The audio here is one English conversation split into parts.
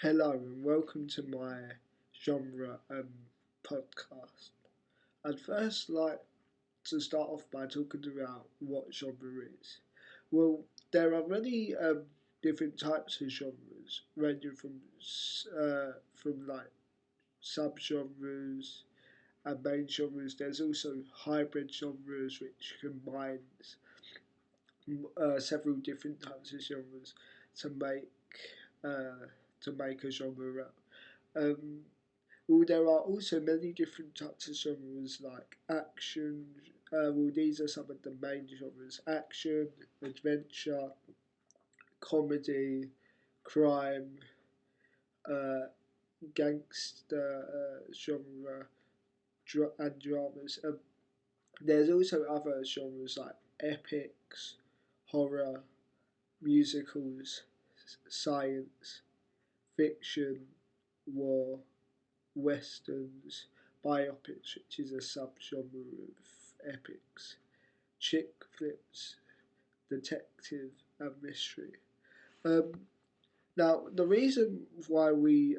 Hello and welcome to my genre podcast. I'd first like to start off by talking about what genre is. Well, there are many different types of genres, ranging from like subgenres and main genres. There's also hybrid genres, which combines several different types of genres to make uh, a genre out. Um, well, there are also many different types of genres like action. These are some of the main genres: action, adventure, comedy, crime, uh, gangster genre, and dramas. There's also other genres like epics, horror, musicals, science, fiction, war, westerns, biopics, which is a subgenre of epics, chick flips, detective, and mystery. Um, Now, the reason why we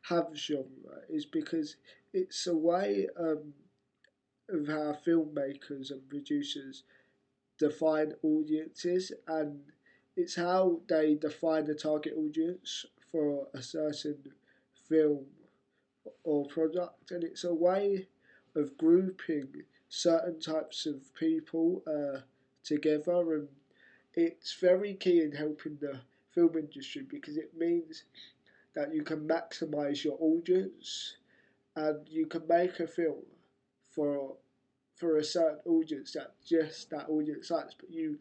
have genre is because it's a way of how filmmakers and producers define audiences, and it's how they define the target audience for a certain film or product, and it's a way of grouping certain types of people together, and it's very key in helping the film industry because it means that you can maximize your audience and you can make a film for a certain audience that just that audience likes, but you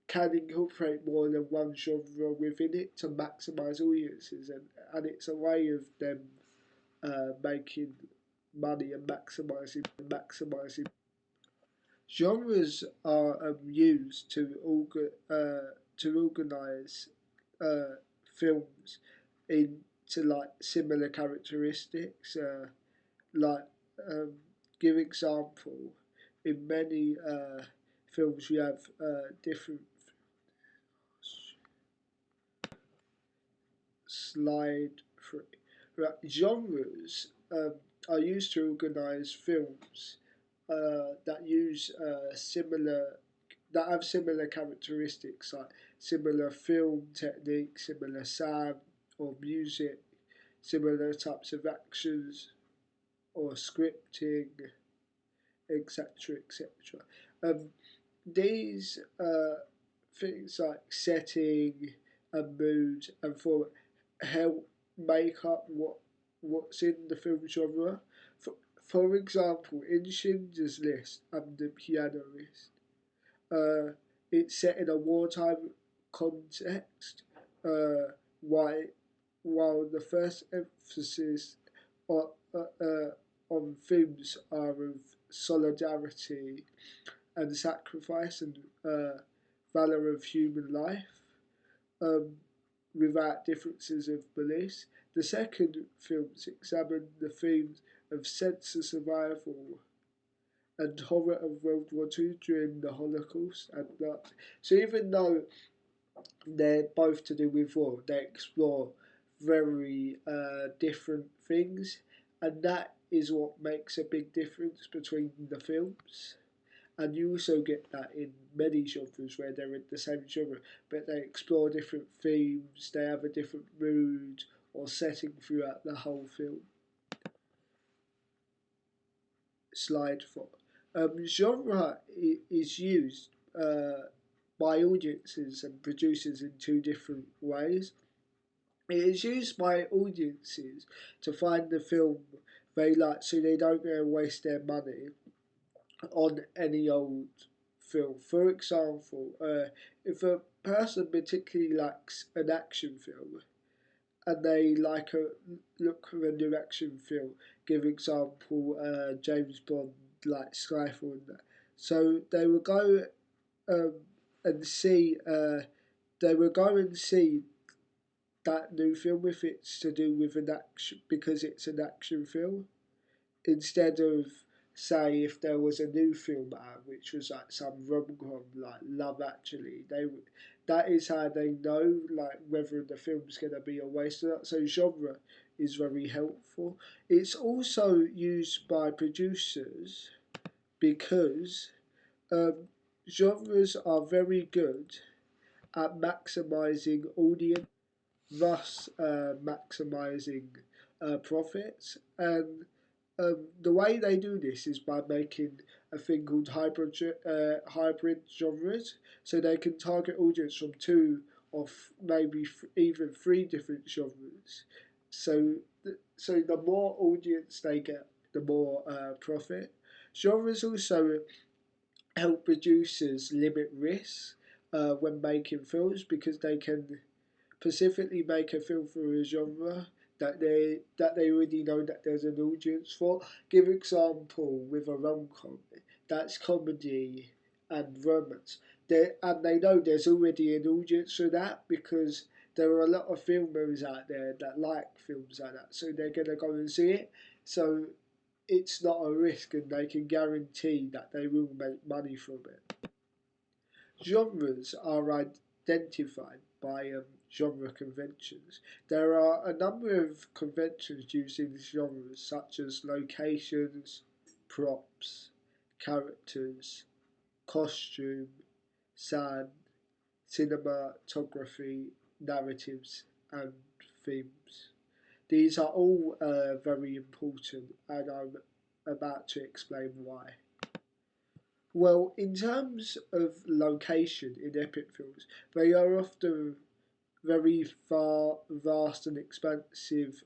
can incorporate more than one genre within it to maximize audiences, and it's a way of them making money and maximising. Genres are used to organise films into like similar characteristics. Like give example, in many films you have different slide free. Right, genres are used to organise films that use that have similar characteristics like similar film techniques, similar sound or music, similar types of actions or scripting, etc., etc. Um, these things like setting and mood and format help make up what's in the film genre. For example, in Schindler's List and The Pianist, uh, it's set in a wartime context, while, while the first emphasis on, on themes are of solidarity and sacrifice and valour of human life, um, without differences of beliefs. The second films examine the themes of sense of survival and horror of World War II during the Holocaust and that. So even though they're both to do with war, they explore very different things, and that is what makes a big difference between the films. And you also get that in many genres where they're in the same genre, but they explore different themes, they have a different mood or setting throughout the whole film. Slide 4. Genre is used by audiences and producers in two different ways. It is used by audiences to find the film they like so they don't go and waste their money on any old film. For example, if a person particularly likes an action film and they like a look for a new action film, give example James Bond like Skyfall and that. So they will go um, and see they will go and see that new film if it's to do with an action because it's an action film instead of say if there was a new film out which was like some rom com like Love Actually, that is how they know like whether the film's gonna be a waste or not. So genre is very helpful. It's also used by producers because um, genres are very good at maximizing audience, thus maximizing profits. And the way they do this is by making a thing called hybrid genres, so they can target audience from two or maybe even three different genres. So, so the more audience they get, the more profit. Genres also help producers limit risks when making films because they can specifically make a film for a genre that they already know that there's an audience for. Give example with a rom-com, that's comedy and romance. And they know there's already an audience for that because there are a lot of filmmakers out there that like films like that, so they're gonna go and see it. So it's not a risk, and they can guarantee that they will make money from it. Genres are identified by genre conventions. There are a number of conventions using genres such as locations, props, characters, costume, sound, cinematography, narratives, and themes. These are all very important, and I'm about to explain why. Well, in terms of location in epic films, they are often very vast and expensive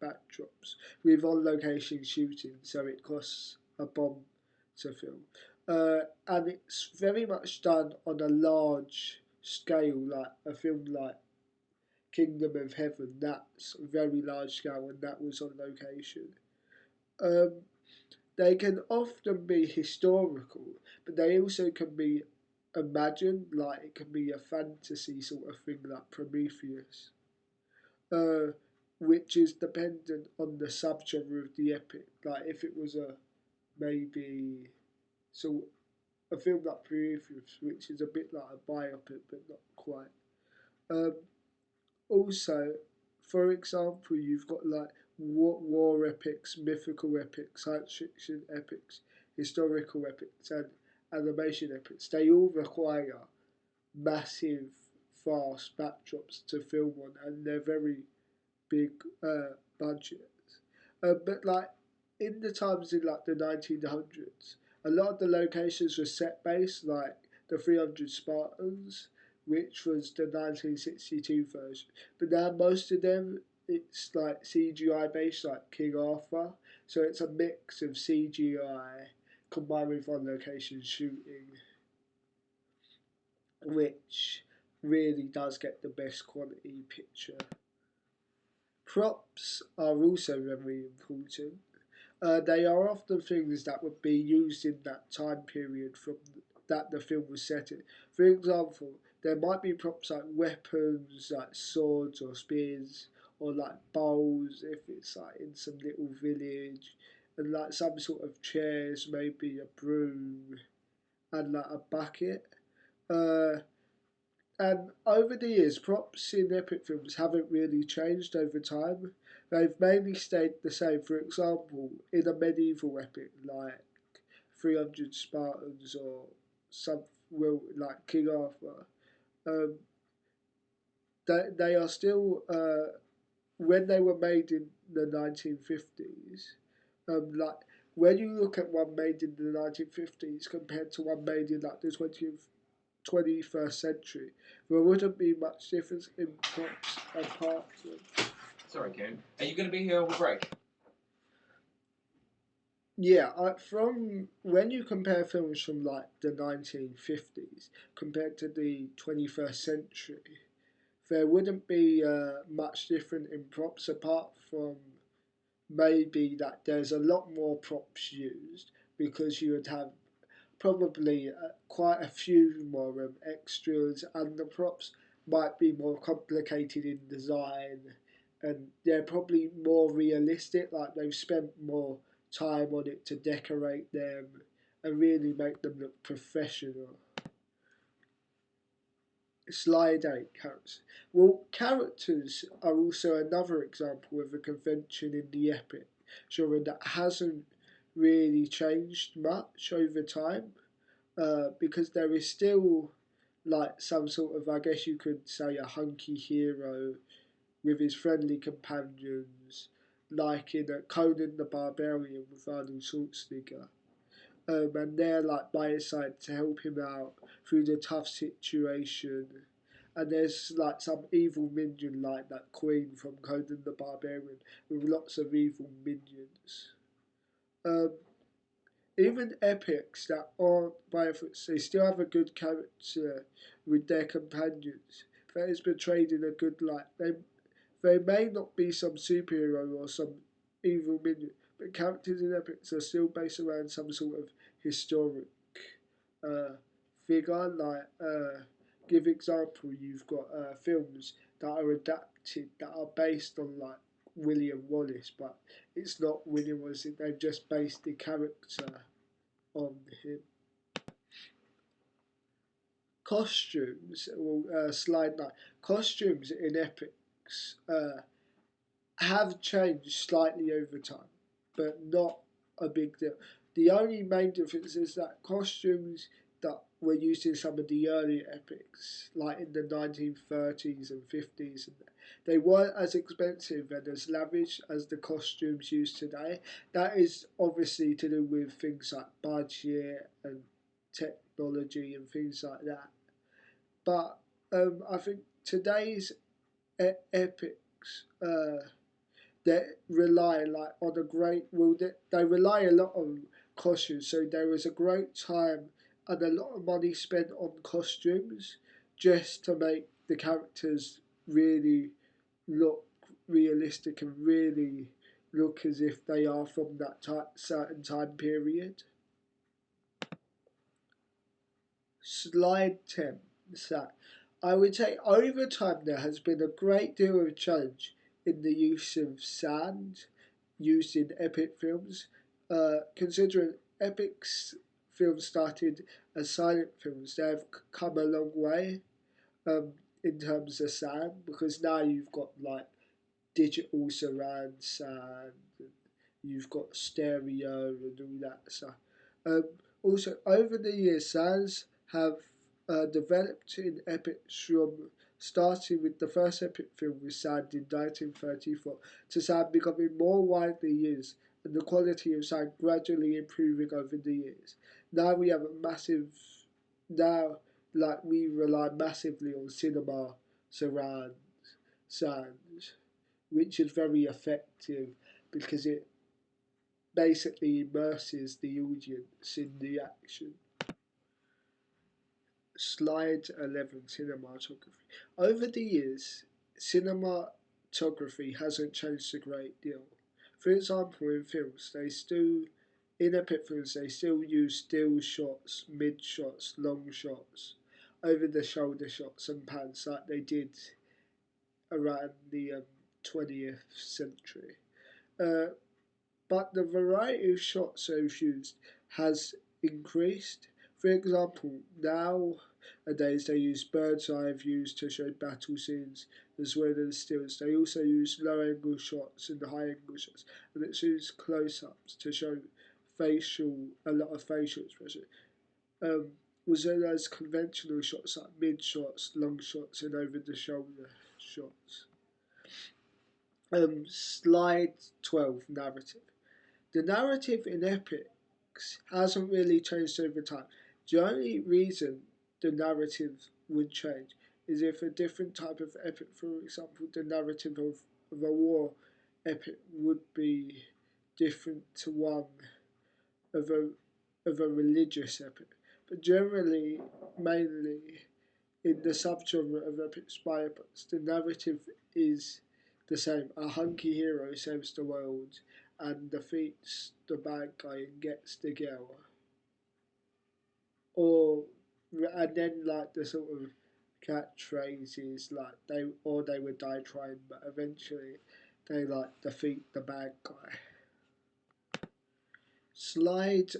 backdrops with on-location shooting, so it costs a bomb to film. And it's very much done on a large scale, like a film like Kingdom of Heaven. That's very large scale, and that was on location. Um, they can often be historical, but they also can be imagined, like it can be a fantasy sort of thing like Prometheus, uh, which is dependent on the subgenre of the epic. Like if it was a maybe so a film like Prometheus, which is a bit like a biopic but not quite. Um, Also, for example, you've got like war epics, mythical epics, science fiction epics, historical epics, and animation epics. They all require massive, fast backdrops to film on, and they're very big budgets. But like in the times in like the 1900s, a lot of the locations were set based, like the 300 Spartans, which was the 1962 version. But now most of them, it's like CGI based, like King Arthur. So it's a mix of CGI combined with on location shooting, which really does get the best quality picture. Props are also very important. They are often things that would be used in that time period from that the film was set in. For example, there might be props like weapons, like swords or spears, or like bowls if it's like in some little village, and like some sort of chairs, maybe a broom, and like a bucket. Uh, and over the years, props in epic films haven't really changed over time. They've mainly stayed the same. For example, in a medieval epic like 300 Spartans or some, well, like King Arthur, um, they are still, when they were made in the 1950s, like when you look at one made in the 1950s compared to one made in like the 21st century, there wouldn't be much difference in props and parts. Sorry, Kieran. Are you going to be here over break? Yeah, from when you compare films from like the 1950s compared to the 21st century, there wouldn't be much different in props apart from maybe that there's a lot more props used because you would have probably quite a few more extras, and the props might be more complicated in design, and they're probably more realistic. Like they've spent more time on it to decorate them and really make them look professional. Slide 8, characters. Well, characters are also another example of a convention in the epic genre that hasn't really changed much over time, because there is still like some sort of, I guess you could say, a hunky hero with his friendly companions, like in Conan the Barbarian with Arnold Schwarzenegger. And they're like by his side to help him out through the tough situation. And there's like some evil minion like that Queen from Conan the Barbarian with lots of evil minions. Um, Even epics that aren't biopics, they still have a good character with their companions that is portrayed in a good light. They may not be some superhero or some evil minion, but characters in epics are still based around some sort of historic uh, figure. Like, give example, you've got films that are adapted that are based on like William Wallace, but it's not William Wallace. They've just based the character on him. Costumes, well, slide 9. Costumes in epics have changed slightly over time, but not a big deal. The only main difference is that costumes that were used in some of the earlier epics, like in the 1930s and 50s, they weren't as expensive and as lavish as the costumes used today. That is obviously to do with things like budget and technology and things like that. But I think today's epics that rely like on a great well they rely a lot on costumes, so there was a great time and a lot of money spent on costumes just to make the characters really look realistic and really look as if they are from that certain time period. Slide 10. So, I would say over time there has been a great deal of change in the use of sand used in epic films. Considering epics films started as silent films, they have come a long way um, in terms of sound, because now you've got like digital surround sound, and you've got stereo and all that stuff. Um, Also, over the years, sounds have developed in epics from starting with the first epic film with sound in 1934 to sound becoming more widely used and the quality of sound gradually improving over the years. Now we have a massive, now like we rely massively on cinema surround sounds, which is very effective because it basically immerses the audience in the action. Slide 11, cinematography. Over the years, cinematography hasn't changed a great deal. For example, in films, in epic films, they still use still shots, mid shots, long shots, over the shoulder shots and pans like they did around the 20th century. Uh, but the variety of shots they've used has increased. For example, nowadays they use bird's eye views to show battle scenes as well as stills. They also use low angle shots and high angle shots, and it's used close ups to show a lot of facial expression. As well as conventional shots like mid shots, long shots, and over the shoulder shots. Slide 12, narrative. The narrative in epics hasn't really changed over time. The only reason the narrative would change is if a different type of epic, for example, the narrative of a war epic, would be different to one of a religious epic. But generally, mainly in the subgenre of epics biopics, the narrative is the same. A hunky hero saves the world and defeats the bad guy and gets the girl. Or and then like the sort of catchphrases like they would die trying, but eventually they like defeat the bad guy. Slide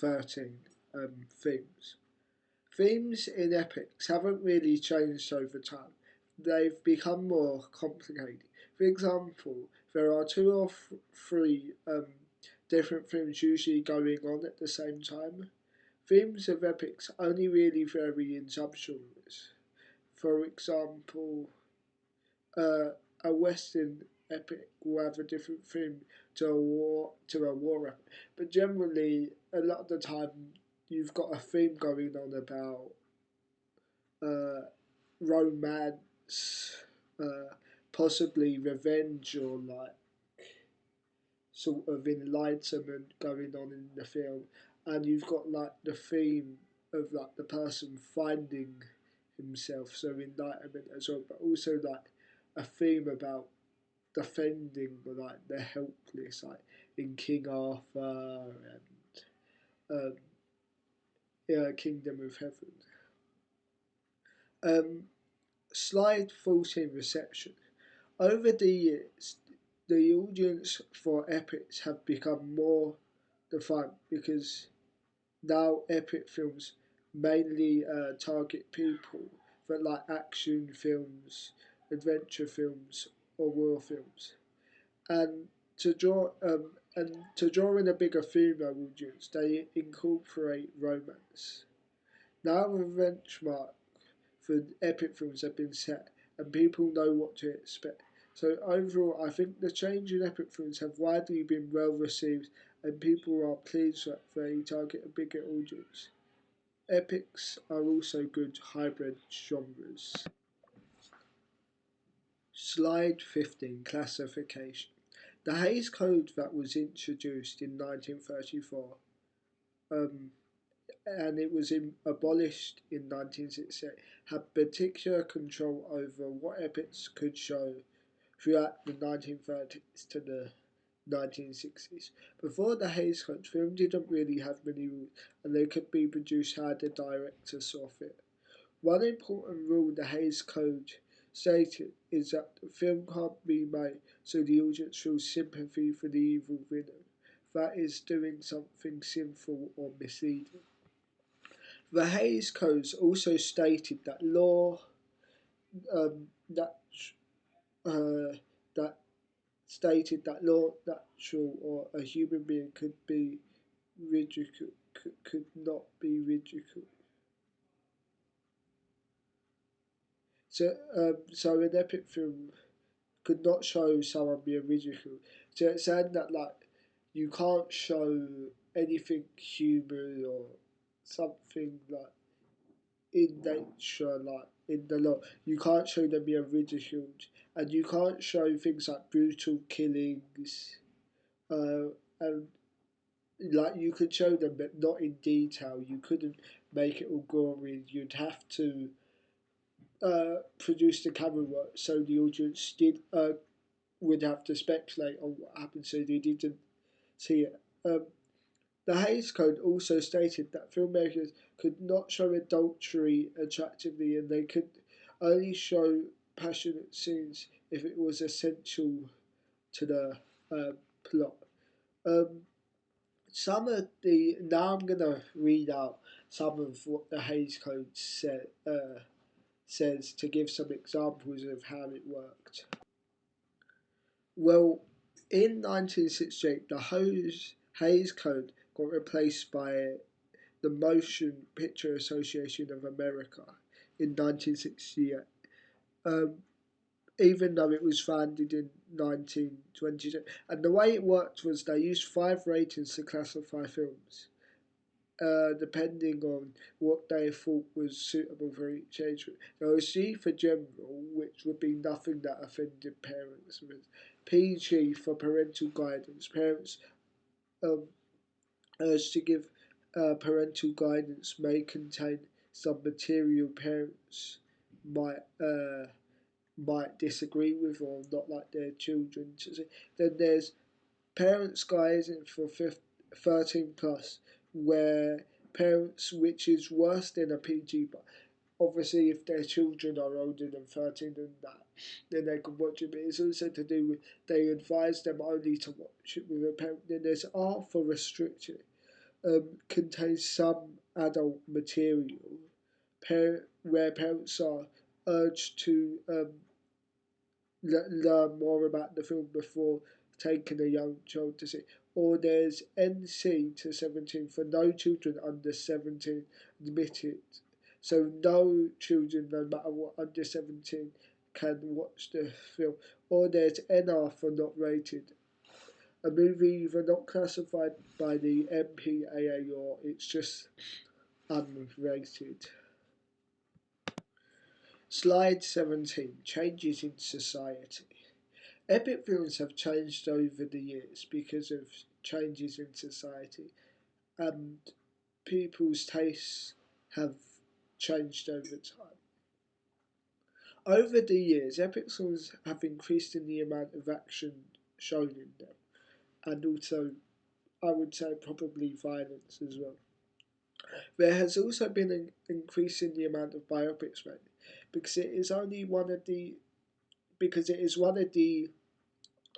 13, themes. Themes in epics haven't really changed over time. They've become more complicated. For example, there are two or three different themes usually going on at the same time. Themes of epics only really vary in subgenres. For example, uh, a Western epic will have a different theme to a war epic, but generally, a lot of the time, you've got a theme going on about romance, possibly revenge or like sort of enlightenment going on in the film, and you've got like the theme of like the person finding himself, so enlightenment as well, but also like a theme about defending like the helpless, like in King Arthur and yeah, Kingdom of Heaven. Um, Slide 14 reception. Over the years, the audience for epics have become more defined because now epic films mainly target people that like action films, adventure films, or war films, and to draw in a bigger female audience, they incorporate romance. Now the benchmark for epic films have been set, and people know what to expect. So overall, I think the change in epic films have widely been well received, and people are pleased that they target a bigger audience. Epics are also good hybrid genres. Slide 15, classification. The Hays Code that was introduced in 1934 um, and it was abolished in 1968, had particular control over what epics could show throughout the 1930s to the 1960s. Before the Hays Code, film didn't really have many rules, and they could be produced how the director saw fit. One important rule the Hays Code stated is that the film can't be made so the audience feels sympathy for the evil villain, that is, doing something sinful or misleading. The Hays Code also stated that law that uh, that stated that law natural or a human being could be ridiculed could not be ridiculed. So an epic film could not show someone being ridiculed. So it's saying that like you can't show anything human or something like in nature, like in the law. You can't show them being ridiculed, and you can't show things like brutal killings, and like you could show them, but not in detail. You couldn't make it all gory. You'd have to produce the camera work so the audience would have to speculate on what happened, so they didn't see it. The Hays Code also stated that filmmakers could not show adultery attractively, and they could only show passionate scenes if it was essential to the plot. Um, some of the now I'm gonna read out some of what the Hays Code says to give some examples of how it worked. Well, in 1968, the Hays Code got replaced by the Motion Picture Association of America in 1968. Um, even though it was founded in 1922. And the way it worked was they used 5 ratings to classify films, depending on what they thought was suitable for each age group. There was G for general, which would be nothing that offended parents. PG for parental guidance. Parents um, urged to give parental guidance may contain some material parents might might disagree with or not like their children to see. Then there's parents guidance for 13 plus, where parents, which is worse than a PG, but obviously if their children are older than 13 and that, then they can watch it. But it's also to do with they advise them only to watch it with a parent. Then there's R for restricted, contains some adult material. where parents are urged to learn more about the film before taking a young child to see. Or there's NC to 17 for no children under 17 admitted. So no children, no matter what, under 17 can watch the film. Or there's NR for not rated. A movie either not classified by the MPAA or it's just unrated. Slide 17. Changes in society. Epic films have changed over the years because of changes in society, and people's tastes have changed over time. Over the years, epic films have increased in the amount of action shown in them, and also, I would say, probably violence as well. There has also been an increase in the amount of biopics made, because it is one of the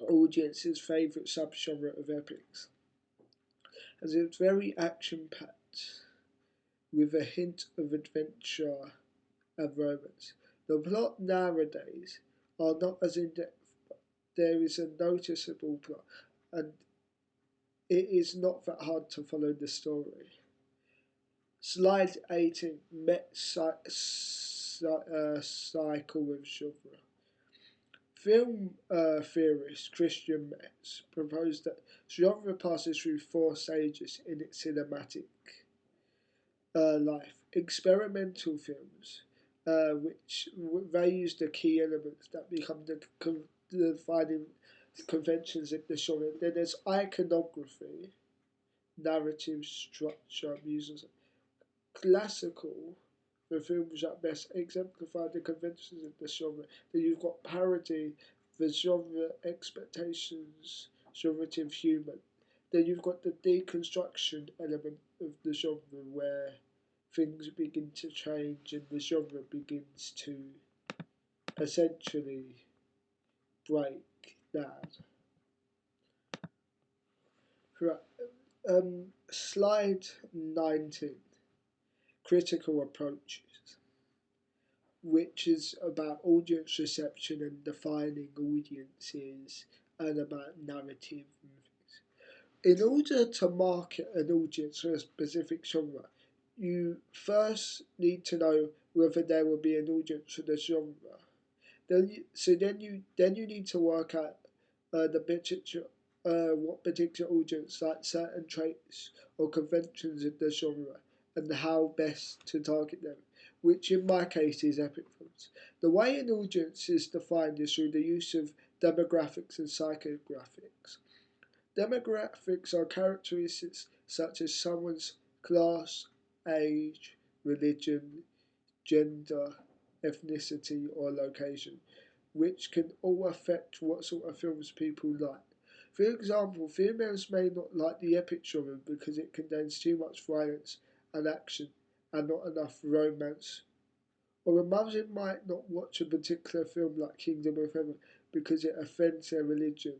audience's favourite subgenre of epics, as it's very action-packed, with a hint of adventure and romance. The plot nowadays are not as in-depth, but there is a noticeable plot, and it is not that hard to follow the story. Slide 18, cycle of genre. Film theorist Christian Metz proposed that genre passes through 4 stages in its cinematic life. Experimental films, which they use the key elements that become the defining conventions of the genre. Then there's iconography, narrative structure, music. Classical, the films that best exemplify the conventions of the genre. Then you've got parody, the genre expectations, generative humour. Then you've got the deconstruction element of the genre where things begin to change and the genre begins to essentially break down. Right. Slide 19. Critical approaches, which is about audience reception and defining audiences and about narrative and things. In order to market an audience for a specific genre, you first need to know whether there will be an audience for the genre. Then you need to work out what particular audience like certain traits or conventions of the genre and how best to target them, which in my case is epic films. The way an audience is defined is through the use of demographics and psychographics. Demographics are characteristics such as someone's class, age, religion, gender, ethnicity, or location, which can all affect what sort of films people like. For example, females may not like the epic genre because it contains too much violence and action and not enough romance. Or a mother might not watch a particular film like Kingdom of Heaven because it offends their religion,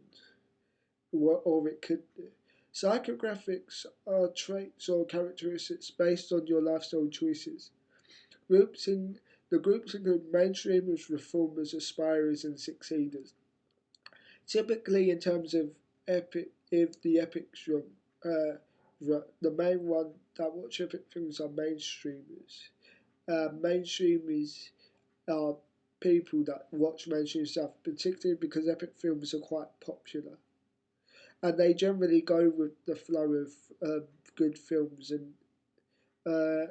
or it could do. Psychographics are traits or characteristics based on your lifestyle choices. The groups include mainstreamers, reformers, aspirers, and succeeders. Typically, in terms of the epic genre, the main one that watch epic films are mainstreamers. Mainstreamers are people that watch mainstream stuff, particularly because epic films are quite popular, and they generally go with the flow of good films uh,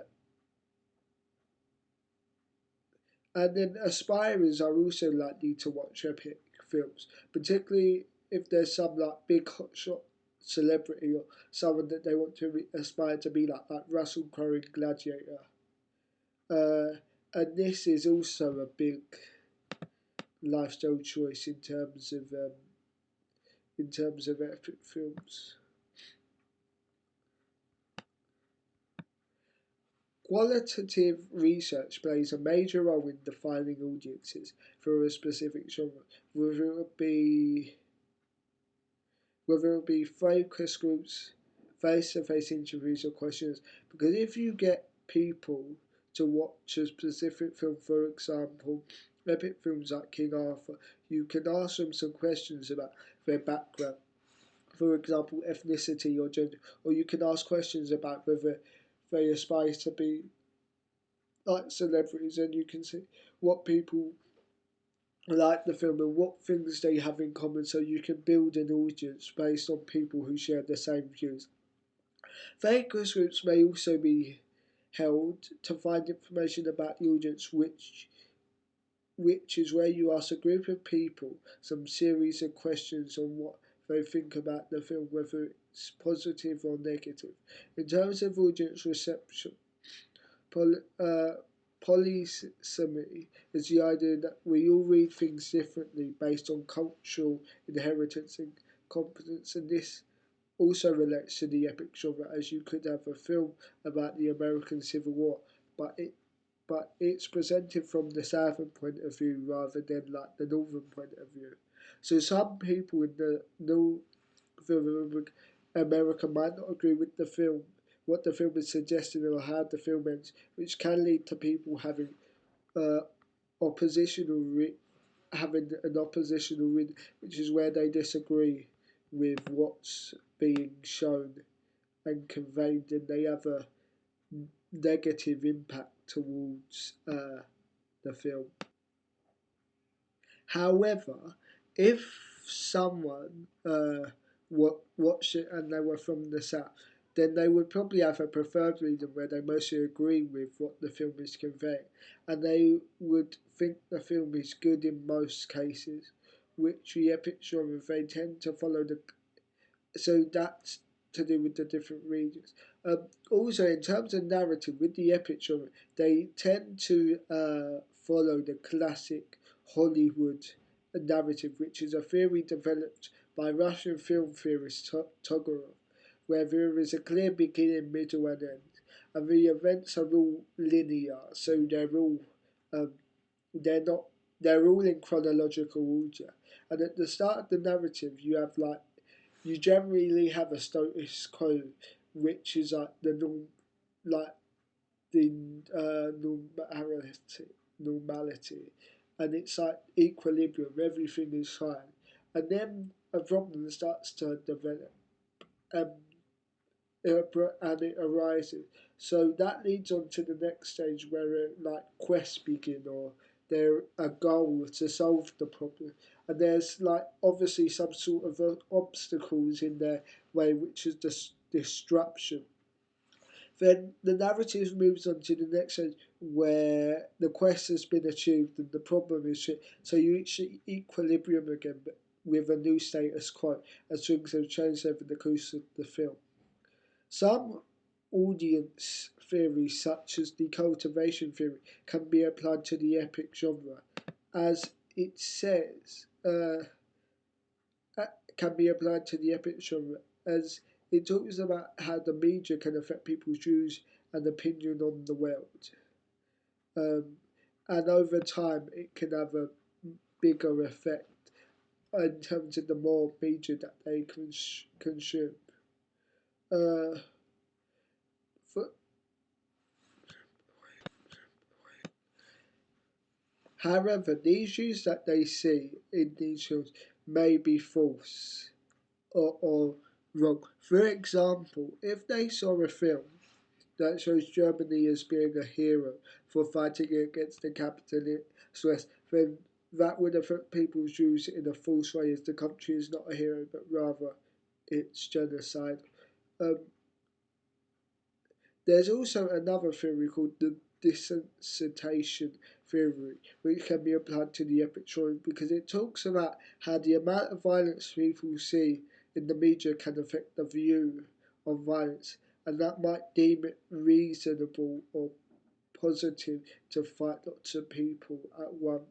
and then aspirers are also likely to watch epic films, particularly if there's some like big hotshot celebrity or someone that they want to aspire to be like Russell Crowe in Gladiator. And this is also a big lifestyle choice in terms of epic films. Qualitative research plays a major role in defining audiences for a specific genre, whether it be focus groups, face-to-face interviews or questions. Because if you get people to watch a specific film. For example, epic films like King Arthur, you can ask them some questions about their background, for example, ethnicity or gender, or you can ask questions about whether they aspire to be like celebrities, and you can see what people like the film and what things they have in common, so you can build an audience based on people who share the same views. Focus groups may also be held to find information about the audience, which is where you ask a group of people some series of questions on what they think about the film, whether it's positive or negative. In terms of audience reception, polysemy is the idea that we all read things differently based on cultural inheritance and competence, and this also relates to the epic genre, as you could have a film about the American Civil War, but it's presented from the southern point of view rather than like the northern point of view. So some people in the northern America might not agree with the film, what the film is suggesting or how the film ends, which can lead to people having uh, oppositional having an oppositional read, which is where they disagree with what's being shown and conveyed, and they have a negative impact towards the film. However, if someone watched it and they were from the South, then they would probably have a preferred reading where they mostly agree with what the film is conveying, and they would think the film is good in most cases, which the epic genre they tend to follow the. So that's to do with the different regions. Also, in terms of narrative, with the epic genre, they tend to follow the classic Hollywood narrative, which is a theory developed by Russian film theorist Togorov, where there is a clear beginning, middle, and end, and the events are all linear, so um, they're not they're all in chronological order. And at the start of the narrative, you generally have a status quo, which is like like the normality, and it's like equilibrium. Everything is fine, and then a problem starts to develop, um, and it arises. So that leads on to the next stage where like quests begin, or there a goal to solve the problem, and there's like obviously some sort of obstacles in their way, which is disruption. Then the narrative moves on to the next stage where the quest has been achieved and the problem is so you reach equilibrium again, but with a new status quo, as things have changed over the course of the film. Some audience theories, such as the cultivation theory, can be applied to the epic genre, as it says, can be applied to the epic genre, as it talks about how the media can affect people's views and opinion on the world. Um, and over time, it can have a bigger effect in terms of the more media that they consume. Uh, for, However, these views that they see in these films may be false or wrong. For example, if they saw a film that shows Germany as being a hero for fighting against the capitalist West, then that would affect people's views in a false way, as the country is not a hero, but rather it's genocide. Um, There's also another theory called the desensitization theory, which can be applied to the epic story because it talks about how the amount of violence people see in the media can affect the view of violence, and that might deem it reasonable or positive to fight lots of people at one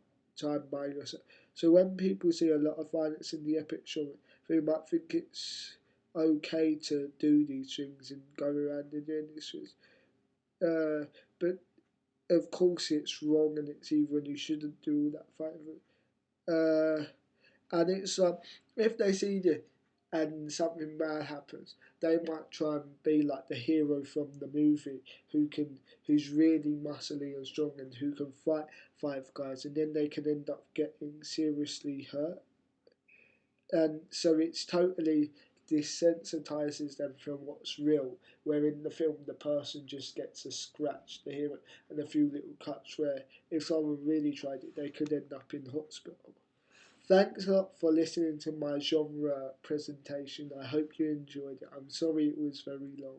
time by yourself. So when people see a lot of violence in the epic genre, they might think it's okay to do these things and go around and doing these things. But of course it's wrong and it's evil and you shouldn't do all that fighting. And it's if they see and something bad happens, they might try and be like the hero from the movie who's really muscly and strong and who can fight five guys, and then they can end up getting seriously hurt. And so it's totally desensitizes them from what's real. Where in the film the person just gets a scratch, the hero, and a few little cuts. Where if someone really tried it, they could end up in hospital. Thanks a lot for listening to my genre presentation. I hope you enjoyed it. I'm sorry it was very long.